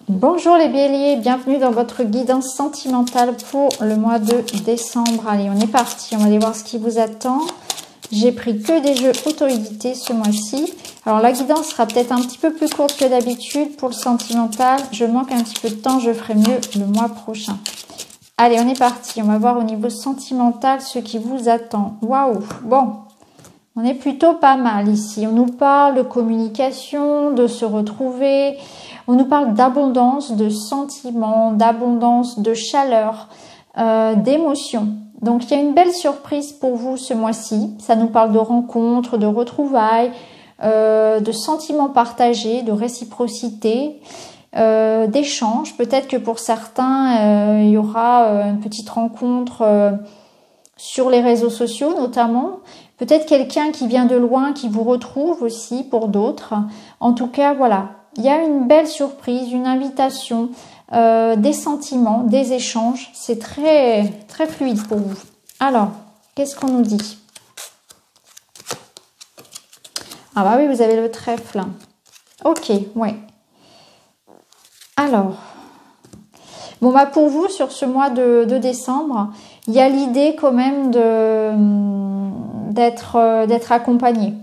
Bonjour les béliers, bienvenue dans votre guidance sentimentale pour le mois de décembre. Allez, on est parti, on va aller voir ce qui vous attend. J'ai pris que des jeux auto-édités ce mois-ci. Alors la guidance sera peut-être un petit peu plus courte que d'habitude pour le sentimental. Je manque un petit peu de temps, je ferai mieux le mois prochain. Allez, on est parti, on va voir au niveau sentimental ce qui vous attend. Waouh, bon, on est plutôt pas mal ici. On nous parle de communication, de se retrouver. On nous parle d'abondance, de sentiments, d'abondance, de chaleur, d'émotions. Donc, il y a une belle surprise pour vous ce mois-ci. Ça nous parle de rencontres, de retrouvailles, de sentiments partagés, de réciprocité, d'échanges. Peut-être que pour certains, il y aura une petite rencontre sur les réseaux sociaux notamment. Peut-être quelqu'un qui vient de loin, qui vous retrouve aussi pour d'autres. En tout cas, voilà. Il y a une belle surprise, une invitation, des sentiments, des échanges. C'est très, très fluide pour vous. Alors, qu'est-ce qu'on nous dit? Ah bah oui, vous avez le trèfle. Ok, ouais. Alors, bon bah pour vous, sur ce mois de décembre, il y a l'idée quand même d'être accompagné.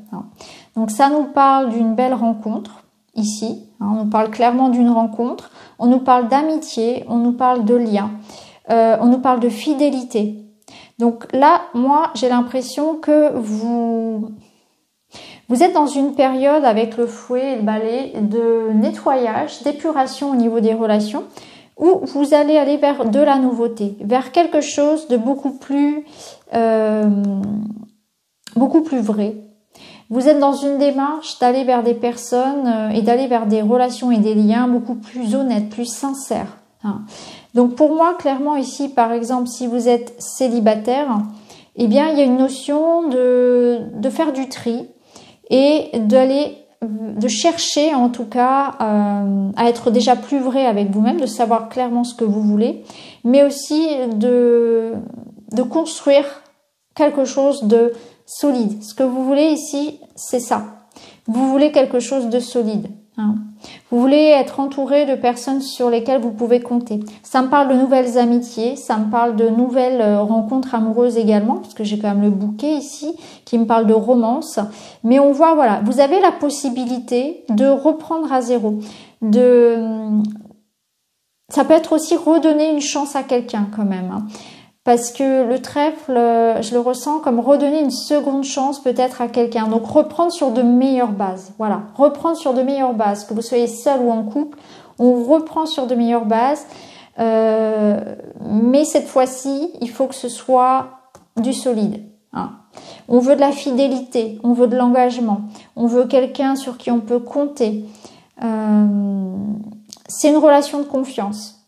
Donc ça nous parle d'une belle rencontre. Ici, on nous parle clairement d'une rencontre, on nous parle d'amitié, on nous parle de lien, on nous parle de fidélité. Donc là, moi, j'ai l'impression que vous êtes dans une période avec le fouet et le balai de nettoyage, d'épuration au niveau des relations, où vous allez aller vers de la nouveauté, vers quelque chose de beaucoup plus vrai. Vous êtes dans une démarche d'aller vers des personnes et d'aller vers des relations et des liens beaucoup plus honnêtes, plus sincères. Donc pour moi, clairement ici, par exemple, si vous êtes célibataire, eh bien il y a une notion de faire du tri et de chercher en tout cas à être déjà plus vrai avec vous-même, de savoir clairement ce que vous voulez, mais aussi de construire quelque chose de solide. Ce que vous voulez ici, c'est ça. Vous voulez quelque chose de solide. Vous voulez être entouré de personnes sur lesquelles vous pouvez compter. Ça me parle de nouvelles amitiés, ça me parle de nouvelles rencontres amoureuses également, parce que j'ai quand même le bouquet ici qui me parle de romance. Mais on voit, voilà, vous avez la possibilité de reprendre à zéro. Ça peut être aussi redonner une chance à quelqu'un quand même. Parce que le trèfle, je le ressens comme redonner une seconde chance peut-être à quelqu'un. Donc reprendre sur de meilleures bases. Voilà, reprendre sur de meilleures bases. Que vous soyez seul ou en couple, on reprend sur de meilleures bases. Mais cette fois-ci, il faut que ce soit du solide. On veut de la fidélité, on veut de l'engagement, on veut quelqu'un sur qui on peut compter. C'est une relation de confiance.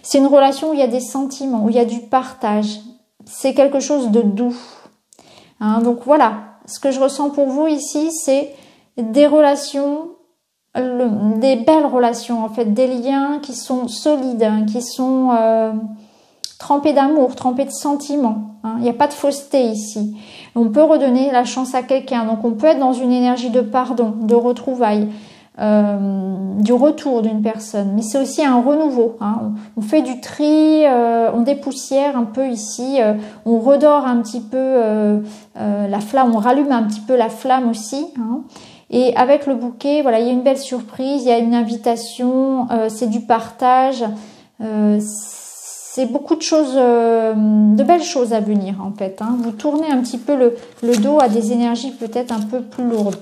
C'est une relation où il y a des sentiments, où il y a du partage. C'est quelque chose de doux. Donc voilà, ce que je ressens pour vous ici, c'est des relations, des belles relations en fait, des liens qui sont solides, qui sont trempés d'amour, trempés de sentiments. Il n'y a pas de fausseté ici. On peut redonner la chance à quelqu'un. Donc on peut être dans une énergie de pardon, de retrouvailles. Du retour d'une personne, mais c'est aussi un renouveau. On fait du tri, on dépoussière un peu ici, on redore un petit peu la flamme, on rallume un petit peu la flamme aussi. Et avec le bouquet, voilà, il y a une belle surprise, il y a une invitation, c'est du partage, c'est beaucoup de choses, de belles choses à venir en fait. Vous tournez un petit peu le dos à des énergies peut-être un peu plus lourdes.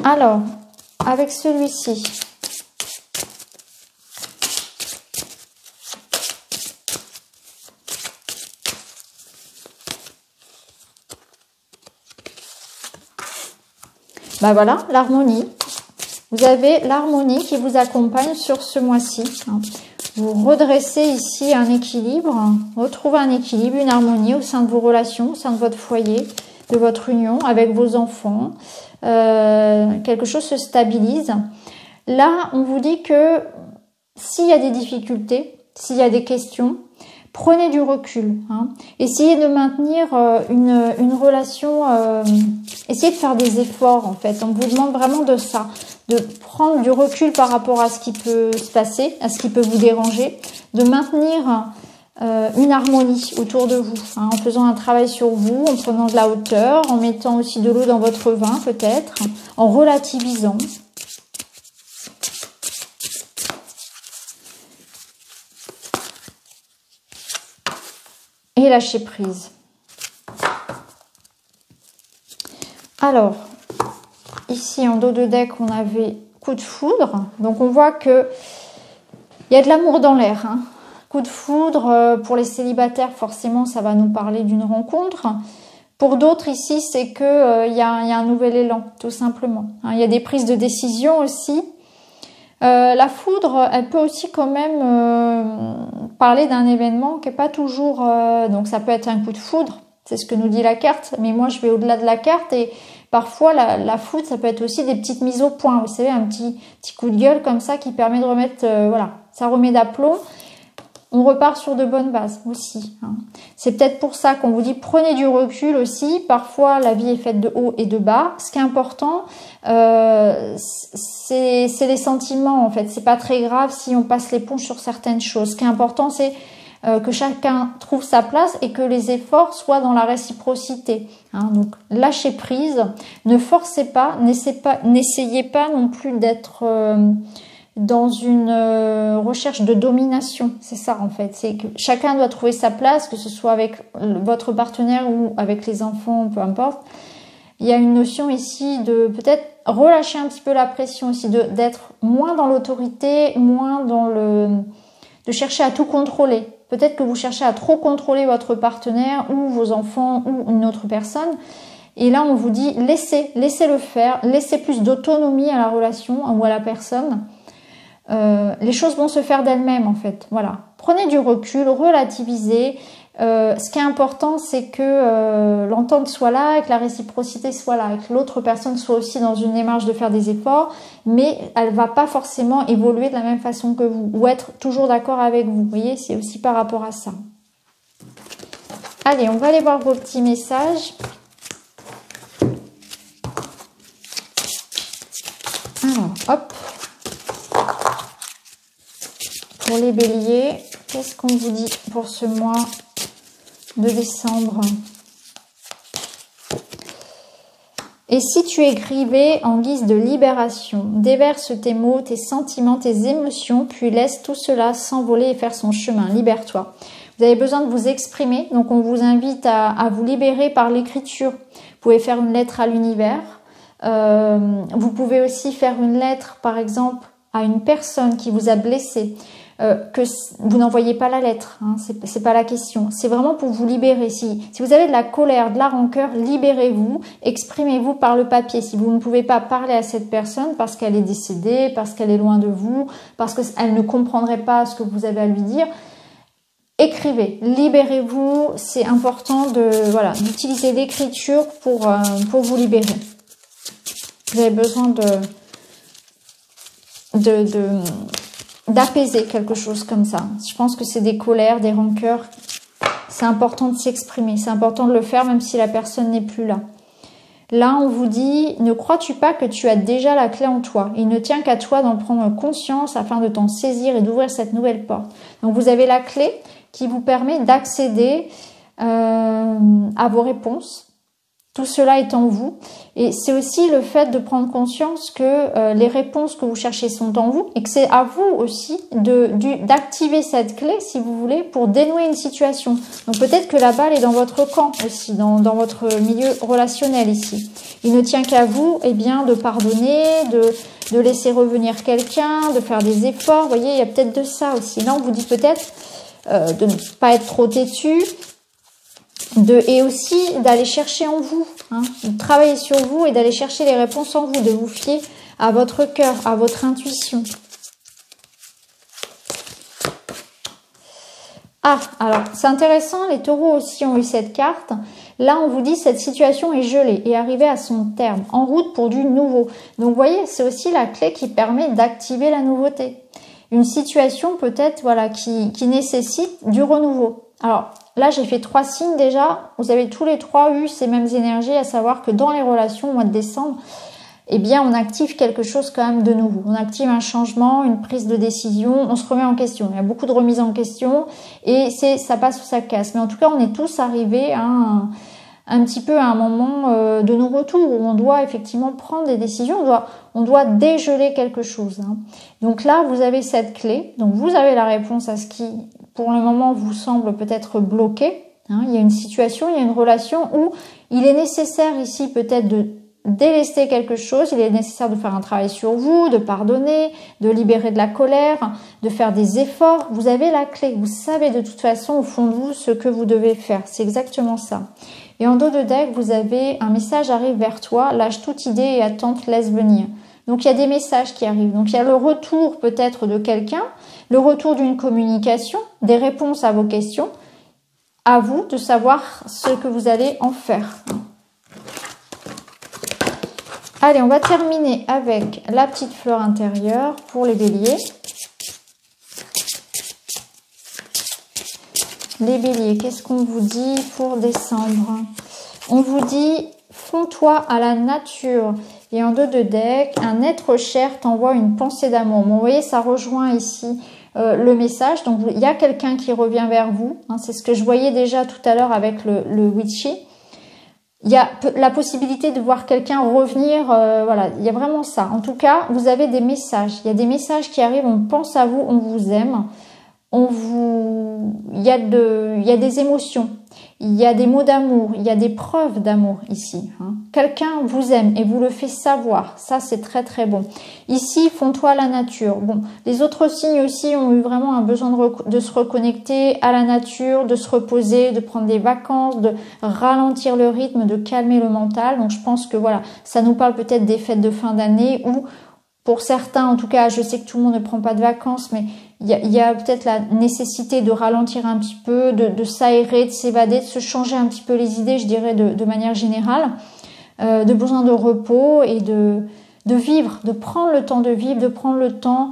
Alors, avec celui-ci, ben voilà, l'harmonie. Vous avez l'harmonie qui vous accompagne sur ce mois-ci. Vous redressez ici un équilibre, retrouvez un équilibre, une harmonie au sein de vos relations, au sein de votre foyer, de votre union avec vos enfants. Quelque chose se stabilise. Là, on vous dit que s'il y a des difficultés, s'il y a des questions, prenez du recul. Hein. Essayez de maintenir une relation, essayez de faire des efforts en fait. On vous demande vraiment de ça, de prendre du recul par rapport à ce qui peut se passer, à ce qui peut vous déranger, de maintenir une harmonie autour de vous, hein, en faisant un travail sur vous, en prenant de la hauteur, en mettant aussi de l'eau dans votre vin peut-être, en relativisant. Et lâcher prise. Alors, ici en dos de deck, on avait coup de foudre. Donc on voit que il y a de l'amour dans l'air. Hein. Coup de foudre, pour les célibataires, forcément, ça va nous parler d'une rencontre. Pour d'autres, ici, c'est que y a un nouvel élan, tout simplement. Hein, il y a des prises de décision aussi. La foudre, elle peut aussi quand même parler d'un événement qui n'est pas toujours... donc ça peut être un coup de foudre, c'est ce que nous dit la carte, mais moi je vais au-delà de la carte et parfois la foudre, ça peut être aussi des petites mises au point, vous savez, un petit coup de gueule comme ça qui permet de remettre... voilà, ça remet d'aplomb. On repart sur de bonnes bases aussi. Hein. C'est peut-être pour ça qu'on vous dit prenez du recul aussi. Parfois, la vie est faite de haut et de bas. Ce qui est important, c'est les sentiments en fait. C'est pas très grave si on passe l'éponge sur certaines choses. Ce qui est important, c'est que chacun trouve sa place et que les efforts soient dans la réciprocité. Hein. Donc, lâchez prise. Ne forcez pas. N'essayez pas non plus d'être... dans une recherche de domination, c'est ça en fait, c'est que chacun doit trouver sa place, que ce soit avec votre partenaire ou avec les enfants, peu importe. Il y a une notion ici de peut-être relâcher un petit peu la pression aussi, d'être moins dans l'autorité, moins dans de chercher à tout contrôler. Peut-être que vous cherchez à trop contrôler votre partenaire ou vos enfants ou une autre personne. Et là, on vous dit laissez le faire, laissez plus d'autonomie à la relation ou à la personne. Les choses vont se faire d'elles-mêmes en fait. Voilà. Prenez du recul, relativisez. Ce qui est important, c'est que l'entente soit là, que la réciprocité soit là, que l'autre personne soit aussi dans une démarche de faire des efforts, mais elle va pas forcément évoluer de la même façon que vous ou être toujours d'accord avec vous. Vous voyez, c'est aussi par rapport à ça. Allez, on va aller voir vos petits messages. Alors, hop. Pour les béliers, qu'est-ce qu'on vous dit pour ce mois de décembre? Et si tu écrivais en guise de libération, déverse tes mots, tes sentiments, tes émotions, puis laisse tout cela s'envoler et faire son chemin. Libère-toi. Vous avez besoin de vous exprimer, donc on vous invite à vous libérer par l'écriture. Vous pouvez faire une lettre à l'univers. Vous pouvez aussi faire une lettre, par exemple, à une personne qui vous a blessé. Que vous n'envoyez pas la lettre, hein, c'est pas la question. C'est vraiment pour vous libérer. Si vous avez de la colère, de la rancœur, libérez-vous, exprimez-vous par le papier. Si vous ne pouvez pas parler à cette personne parce qu'elle est décédée, parce qu'elle est loin de vous, parce qu'elle ne comprendrait pas ce que vous avez à lui dire, écrivez, libérez-vous. C'est important d'utiliser l'écriture pour vous libérer. Vous avez besoin d'apaiser quelque chose comme ça. Je pense que c'est des colères, des rancœurs. C'est important de s'exprimer. C'est important de le faire même si la personne n'est plus là. Là, on vous dit, ne crois-tu pas que tu as déjà la clé en toi? Il ne tient qu'à toi d'en prendre conscience afin de t'en saisir et d'ouvrir cette nouvelle porte. Donc, vous avez la clé qui vous permet d'accéder à vos réponses. Tout cela est en vous. Et c'est aussi le fait de prendre conscience que les réponses que vous cherchez sont en vous et que c'est à vous aussi d'activer cette clé, si vous voulez, pour dénouer une situation. Donc peut-être que la balle est dans votre camp aussi, dans votre milieu relationnel ici. Il ne tient qu'à vous de pardonner, de laisser revenir quelqu'un, de faire des efforts. Vous voyez, il y a peut-être de ça aussi. Là, on vous dit peut-être de ne pas être trop têtu. Et aussi d'aller chercher en vous, hein, de travailler sur vous et d'aller chercher les réponses en vous, de vous fier à votre cœur, à votre intuition. Ah, alors c'est intéressant, les taureaux aussi ont eu cette carte. Là, on vous dit cette situation est gelée et arrivée à son terme, en route pour du nouveau. Donc, vous voyez, c'est aussi la clé qui permet d'activer la nouveauté. Une situation peut-être qui nécessite du renouveau. Alors là, j'ai fait 3 signes déjà. Vous avez tous les 3 eu ces mêmes énergies, à savoir que dans les relations au mois de décembre, eh bien, on active quelque chose quand même de nouveau. On active un changement, une prise de décision, on se remet en question. Il y a beaucoup de remises en question et ça passe ou ça casse. Mais en tout cas, on est tous arrivés à un petit peu à un moment de non-retour où on doit effectivement prendre des décisions, on doit dégeler quelque chose. Hein. Donc là, vous avez cette clé. Donc vous avez la réponse à ce qui, pour le moment, vous semble peut-être bloqué. Hein. Il y a une situation, il y a une relation où il est nécessaire ici peut-être de délester quelque chose, il est nécessaire de faire un travail sur vous, de pardonner, de libérer de la colère, de faire des efforts. Vous avez la clé, vous savez de toute façon au fond de vous ce que vous devez faire. C'est exactement ça. Et en dos de deck, vous avez un message arrive vers toi, lâche toute idée et attente, laisse venir. Donc il y a des messages qui arrivent. Donc il y a le retour peut-être de quelqu'un, le retour d'une communication, des réponses à vos questions. À vous de savoir ce que vous allez en faire. Allez, on va terminer avec la petite fleur intérieure pour les béliers. Les béliers, qu'est-ce qu'on vous dit pour décembre? On vous dit, fonds-toi à la nature. Et en dos de deck, un être cher t'envoie une pensée d'amour. Bon, vous voyez, ça rejoint ici le message. Donc, il y a quelqu'un qui revient vers vous. Hein, c'est ce que je voyais déjà tout à l'heure avec le witchy. Il y a la possibilité de voir quelqu'un revenir, voilà, il y a vraiment ça. En tout cas, vous avez des messages. Il y a des messages qui arrivent, on pense à vous, on vous aime. Il y a des émotions, il y a des mots d'amour, il y a des preuves d'amour ici. Hein. Quelqu'un vous aime et vous le fait savoir. Ça, c'est très très bon. Ici, fonds-toi à la nature. Bon, les autres signes aussi ont eu vraiment un besoin de se reconnecter à la nature, de se reposer, de prendre des vacances, de ralentir le rythme, de calmer le mental. Donc, je pense que voilà, ça nous parle peut-être des fêtes de fin d'année où, pour certains, en tout cas, je sais que tout le monde ne prend pas de vacances, mais il y a peut-être la nécessité de ralentir un petit peu, de s'aérer, de s'évader, de se changer un petit peu les idées, je dirais, de manière générale, de besoin de repos et de vivre, de prendre le temps de vivre, de prendre le temps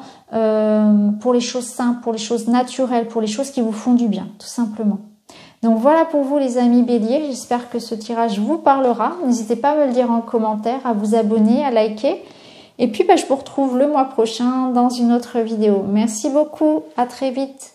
pour les choses simples, pour les choses naturelles, pour les choses qui vous font du bien, tout simplement. Donc voilà pour vous les amis béliers, j'espère que ce tirage vous parlera. N'hésitez pas à me le dire en commentaire, à vous abonner, à liker. Et puis, je vous retrouve le mois prochain dans une autre vidéo. Merci beaucoup, à très vite.